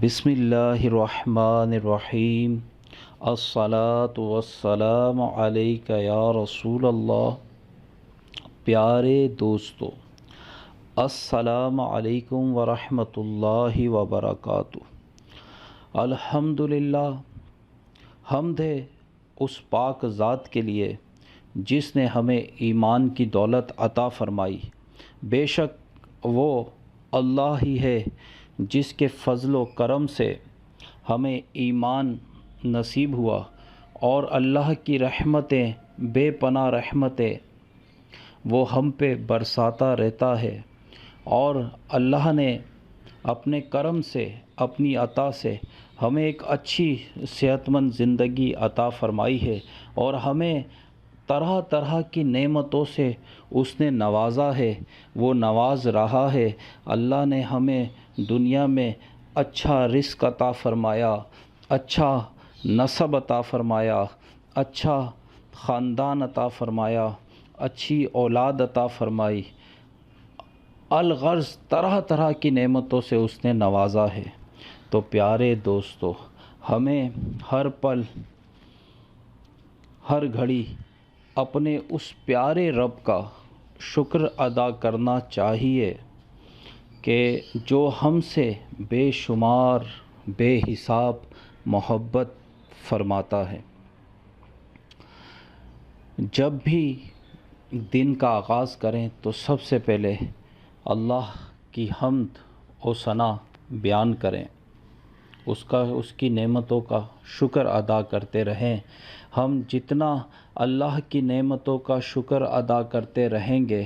بسم اللہ الرحمن الرحیم الصلاۃ والسلام علیک یا رسول اللہ۔ پیارے دوستو، السلام علیکم ورحمۃ اللہ وبرکاتہ۔ الحمدللہ، حمد ہے اس پاک ذات کے لیے جس نے ہمیں ایمان کی دولت عطا فرمائی۔ بے شک وہ اللہ ہی ہے جس کے فضل و کرم سے ہمیں ایمان نصیب ہوا، اور اللہ کی رحمتیں، بے پناہ رحمتیں وہ ہم پہ برساتا رہتا ہے، اور اللہ نے اپنے کرم سے، اپنی عطا سے ہمیں ایک اچھی صحت مند زندگی عطا فرمائی ہے، اور ہمیں طرح طرح کی نعمتوں سے اس نے نوازا ہے، وہ نواز رہا ہے۔ اللہ نے ہمیں دنیا میں اچھا رزق عطا فرمایا، اچھا نسب عطا فرمایا، اچھا خاندان عطا فرمایا، اچھی اولاد عطا فرمائی، الغرض طرح طرح کی نعمتوں سے اس نے نوازا ہے۔ تو پیارے دوستو، ہمیں ہر پل، ہر گھڑی اپنے اس پیارے رب کا شکر ادا کرنا چاہیے کہ جو ہم سے بے شمار، بے حساب محبت فرماتا ہے۔ جب بھی دن کا آغاز کریں تو سب سے پہلے اللہ کی حمد و ثنا بیان کریں، اس کی نعمتوں کا شکر ادا کرتے رہیں۔ ہم جتنا اللہ کی نعمتوں کا شکر ادا کرتے رہیں گے،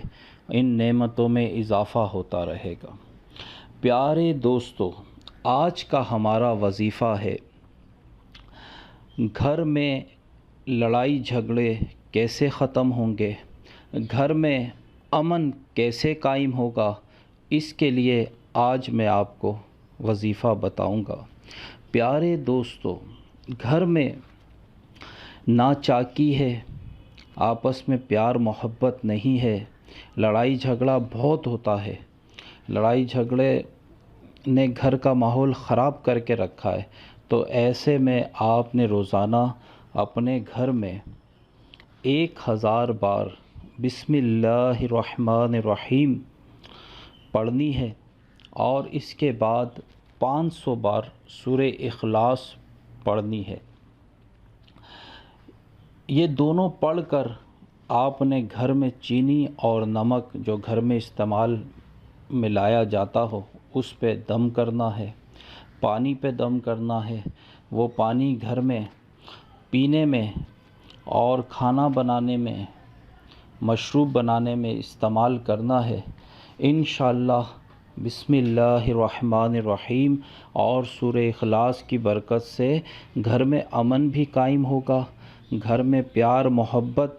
ان نعمتوں میں اضافہ ہوتا رہے گا۔ پیارے دوستو، آج کا ہمارا وظیفہ ہے، گھر میں لڑائی جھگڑے کیسے ختم ہوں گے، گھر میں امن کیسے قائم ہوگا، اس کے لیے آج میں آپ کو وظیفہ بتاؤں گا۔ پیارے دوستو، گھر میں ناچاکی ہے، آپس میں پیار محبت نہیں ہے، لڑائی جھگڑا بہت ہوتا ہے، لڑائی جھگڑے نے گھر کا ماحول خراب کر کے رکھا ہے۔ تو ایسے میں آپ نے روزانہ اپنے گھر میں 1000 بار بسم اللہ الرحمن الرحیم پڑھنی ہے، اور اس کے بعد 500 بار سورہ اخلاص پڑھنی ہے۔ یہ دونوں پڑھ کر آپ نے گھر میں چینی اور نمک جو گھر میں استعمال میں لایا جاتا ہو اس پہ دم کرنا ہے، پانی پہ دم کرنا ہے۔ وہ پانی گھر میں پینے میں اور کھانا بنانے میں، مشروب بنانے میں استعمال کرنا ہے۔ انشاءاللہ بسم اللہ الرحمن الرحیم اور سورہ اخلاص کی برکت سے گھر میں امن بھی قائم ہوگا، گھر میں پیار محبت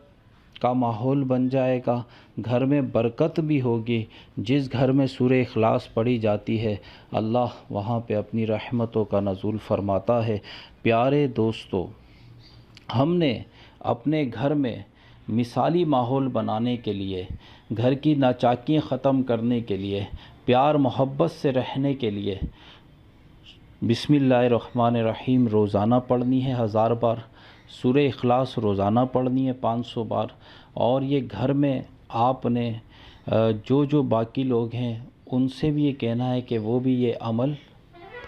کا ماحول بن جائے گا، گھر میں برکت بھی ہوگی۔ جس گھر میں سورہ اخلاص پڑھی جاتی ہے، اللہ وہاں پہ اپنی رحمتوں کا نزول فرماتا ہے۔ پیارے دوستو، ہم نے اپنے گھر میں مثالی ماحول بنانے کے لیے، گھر کی ناچاکیاں ختم کرنے کے لیے، پیار محبت سے رہنے کے لیے بسم اللہ الرحمن الرحیم روزانہ پڑھنی ہے 1000 بار، سورہ اخلاص روزانہ پڑھنی ہے 500 بار، اور یہ گھر میں آپ نے جو باقی لوگ ہیں ان سے بھی یہ کہنا ہے کہ وہ بھی یہ عمل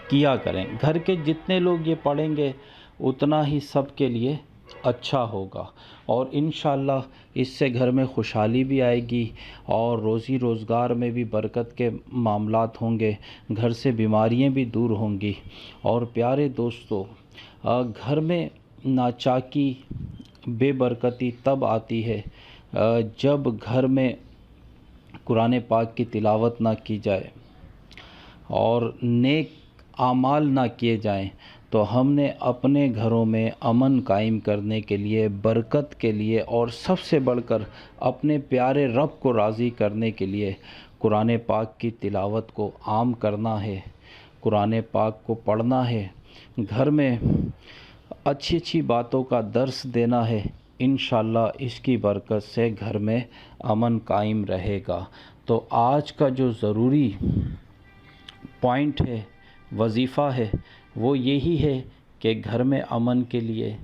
کیا کریں۔ گھر کے جتنے لوگ یہ پڑھیں گے اتنا ہی سب کے لیے اچھا ہوگا، اور انشاءاللہ اس سے گھر میں خوشحالی بھی آئے گی، اور روزی روزگار میں بھی برکت کے معاملات ہوں گے، گھر سے بیماریاں بھی دور ہوں گی۔ اور پیارے دوستو، گھر میں ناچاکی، بے برکتی تب آتی ہے جب گھر میں قرآن پاک کی تلاوت نہ کی جائے اور نیک اعمال نہ کیے جائیں۔ تو ہم نے اپنے گھروں میں امن قائم کرنے کے لیے، برکت کے لیے، اور سب سے بڑھ کر اپنے پیارے رب کو راضی کرنے کے لیے قرآن پاک کی تلاوت کو عام کرنا ہے، قرآن پاک کو پڑھنا ہے، گھر میں اچھی اچھی باتوں کا درس دینا ہے۔ انشاءاللہ اس کی برکت سے گھر میں امن قائم رہے گا۔ تو آج کا جو ضروری پوائنٹ ہے وظیفہ ہے وہ یہی ہے کہ گھر میں امن کے لیے،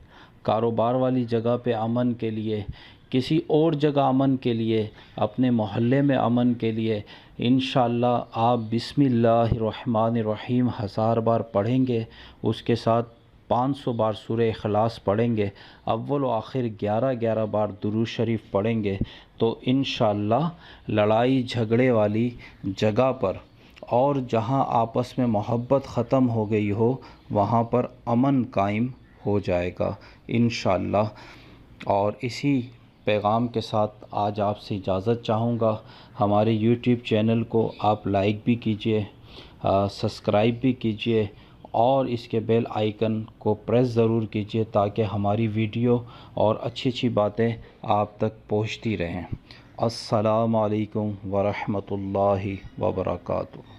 کاروبار والی جگہ پہ امن کے لیے، کسی اور جگہ امن کے لیے، اپنے محلے میں امن کے لیے انشاءاللہ آپ بسم اللہ الرحمن الرحیم 1000 بار پڑھیں گے، اس کے ساتھ 500 بار سورہ اخلاص پڑھیں گے، اول و آخر 11 بار درود شریف پڑھیں گے، تو انشاءاللہ لڑائی جھگڑے والی جگہ پر اور جہاں آپس میں محبت ختم ہو گئی ہو وہاں پر امن قائم ہو جائے گا انشاءاللہ۔ اور اسی پیغام کے ساتھ آج آپ سے اجازت چاہوں گا۔ ہمارے یوٹیوب چینل کو آپ لائک بھی کیجئے، سبسکرائب بھی کیجئے اور اس کے بیل آئیکن کو پریس ضرور کیجئے تاکہ ہماری ویڈیو اور اچھی اچھی باتیں آپ تک پہنچتی رہیں۔ السلام علیکم ورحمۃ اللہ وبرکاتہ۔